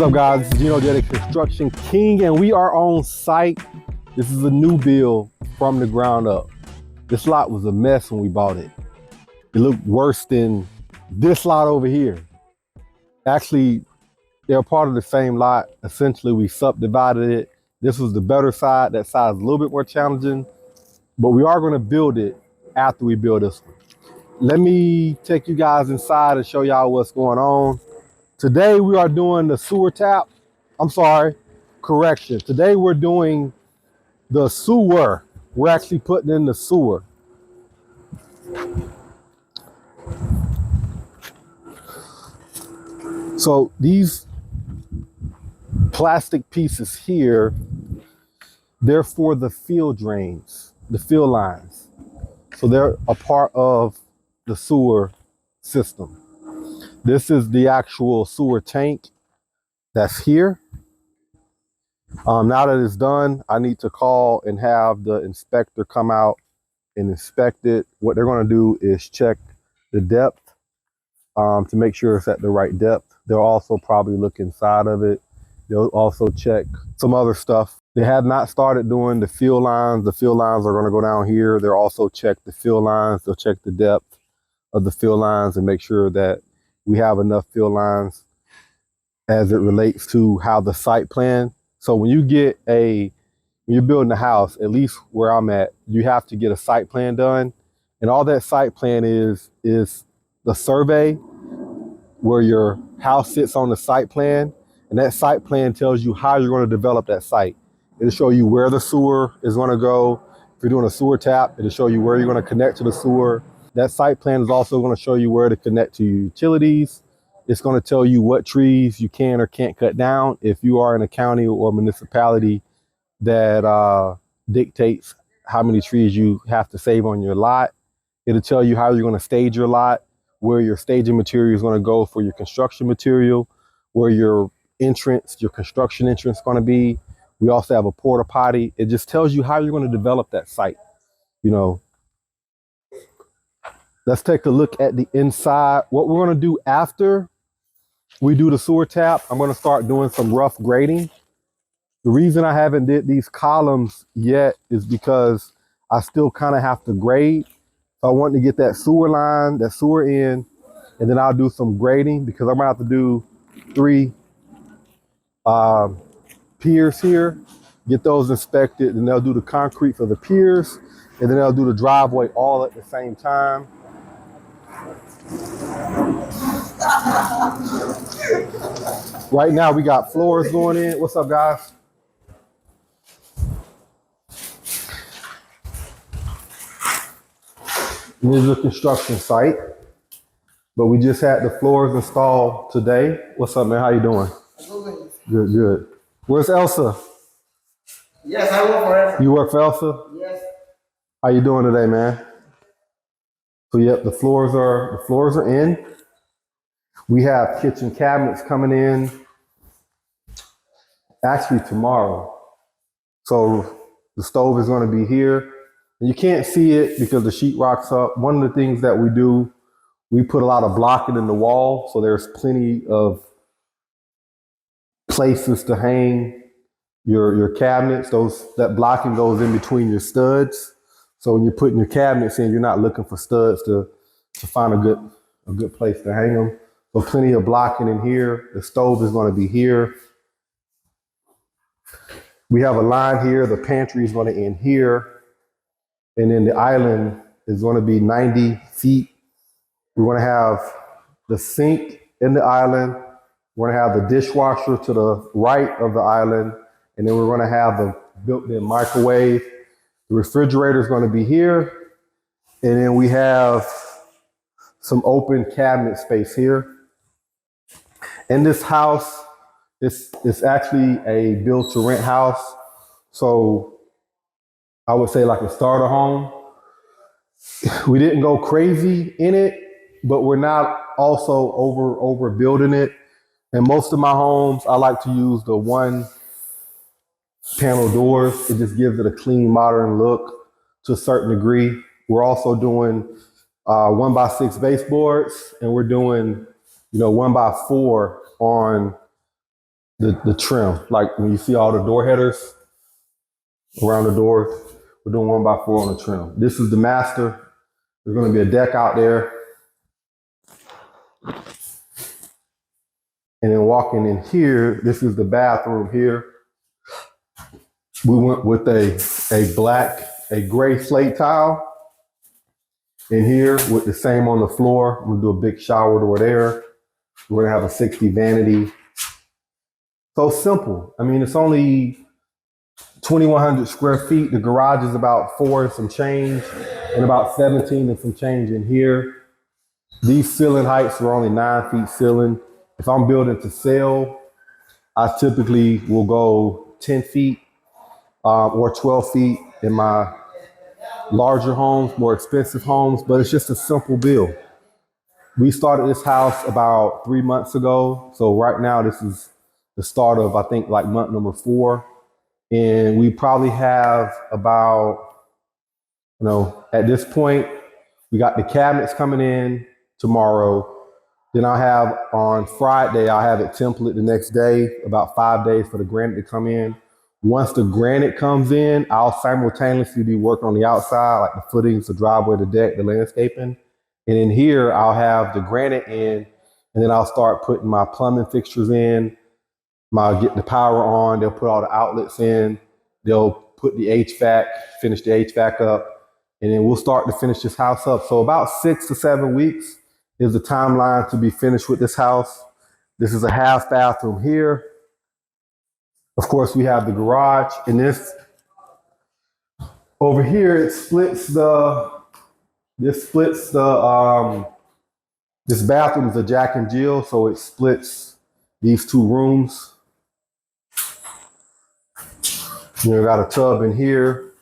What's up, guys? This is Geno J Construction King, and we are on site. This is a new build from the ground up. This lot was a mess when we bought it. It looked worse than this lot over here. Actually, they're part of the same lot. Essentially, we subdivided it. This was the better side. That side is a little bit more challenging, but we are going to build it after we build this one. Let me take you guys inside and show y'all what's going on. Today we are doing the sewer tap. Correction. Today we're doing the sewer. We're actually putting in the sewer. So these plastic pieces here, they're for the field drains, the field lines. So they're a part of the sewer system. This is the actual sewer tank that's here. Now that it's done, I need to call and have the inspector come out and inspect it. What they're going to do is check the depth to make sure it's at the right depth. They'll also probably look inside of it. They'll also check some other stuff. They have not started doing the field lines. The field lines are going to go down here. They'll also check the field lines. They'll check the depth of the field lines and make sure that we have enough field lines as it relates to how the site plan. So when you're building a house, at least where I'm at, you have to get a site plan done. And all that site plan is the survey where your house sits on the site plan. And that site plan tells you how you're going to develop that site. It'll show you where the sewer is going to go. If you're doing a sewer tap, it'll show you where you're going to connect to the sewer. That site plan is also going to show you where to connect to your utilities. It's going to tell you what trees you can or can't cut down if you are in a county or municipality that dictates how many trees you have to save on your lot. It'll tell you how you're going to stage your lot, where your staging material is going to go for your construction material, where your entrance, your construction entrance is going to be. We also have a porta potty. It just tells you how you're going to develop that site, you know. Let's take a look at the inside. What we're going to do after we do the sewer tap, I'm going to start doing some rough grading. The reason I haven't did these columns yet is because I still kind of have to grade. So I want to get that sewer line, that sewer in, and then I'll do some grading because I'm going to have to do 3 piers here, get those inspected, and they'll do the concrete for the piers, and then they'll do the driveway all at the same time. Right now we got floors going in. What's up, guys? This is a construction site, but we just had the floors installed today. What's up, man? How you doing? Good, good. Where's Elsa? Yes, I work for Elsa. You work for Elsa? Yes. How you doing today, man? So yep, the floors are in. We have kitchen cabinets coming in actually tomorrow. So the stove is going to be here. And you can't see it because the sheetrock's up. One of the things that we do, we put a lot of blocking in the wall. So there's plenty of places to hang your cabinets. That blocking goes in between your studs. So when you're putting your cabinets in, you're not looking for studs to find a good place to hang them. So plenty of blocking in here. The stove is going to be here. We have a line here. The pantry is going to end here. And then the island is going to be 90 feet. We're going to have the sink in the island. We're going to have the dishwasher to the right of the island. And then we're going to have the built-in microwave. The refrigerator is going to be here. And then we have some open cabinet space here. In this house, it's actually a built-to-rent house. So I would say like a starter home. We didn't go crazy in it, but we're not also overbuilding it. And most of my homes, I like to use the 1 panel doors. It just gives it a clean, modern look to a certain degree. We're also doing 1x6 baseboards, and we're doing 1x4 on the trim. Like when you see all the door headers around the doors, we're doing 1x4 on the trim. This is the master. There's going to be a deck out there. And then walking in here, this is the bathroom here. We went with a gray slate tile in here with the same on the floor. I'm gonna do a big shower door there. We're gonna have a 60 vanity. So simple. I mean, it's only 2,100 square feet. The garage is about 4 and some change, and about 17 and some change in here. These ceiling heights are only 9 feet ceiling. If I'm building to sell, I typically will go 10 feet or 12 feet in my larger homes, more expensive homes, but it's just a simple build. We started this house about 3 months ago. So right now, this is the start of, I think, like month number 4. And we probably have about, at this point, we got the cabinets coming in tomorrow. Then I'll have on Friday, I'll have it template the next day, about 5 days for the granite to come in. Once the granite comes in, I'll simultaneously be working on the outside, like the footings, the driveway, the deck, the landscaping. And in here, I'll have the granite in, and then I'll start putting my plumbing fixtures in. I'll get the power on. They'll put all the outlets in. They'll put the HVAC, finish the HVAC up, and then we'll start to finish this house up. So about 6 to 7 weeks is the timeline to be finished with this house. This is a half bathroom here. Of course, we have the garage, and this over here, this bathroom is a Jack and Jill, so it splits these 2 rooms. You got a tub in here.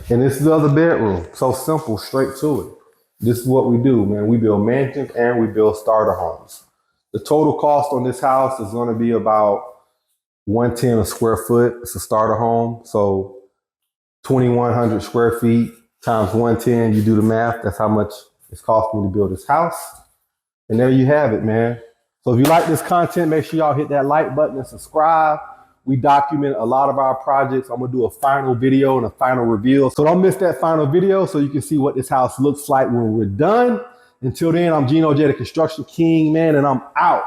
And this is the other bedroom. So simple, straight to it. This is what we do, man. We build mansions and we build starter homes. The total cost on this house is going to be about $110 a square foot. It's a starter home. So 2,100 square feet times 110, you do the math. That's how much it's cost me to build this house. And there you have it, man. So if you like this content, make sure y'all hit that like button and subscribe. We document a lot of our projects. I'm gonna do a final video and a final reveal. So don't miss that final video so you can see what this house looks like when we're done. Until then, I'm Geno J, the Construction King, man, and I'm out.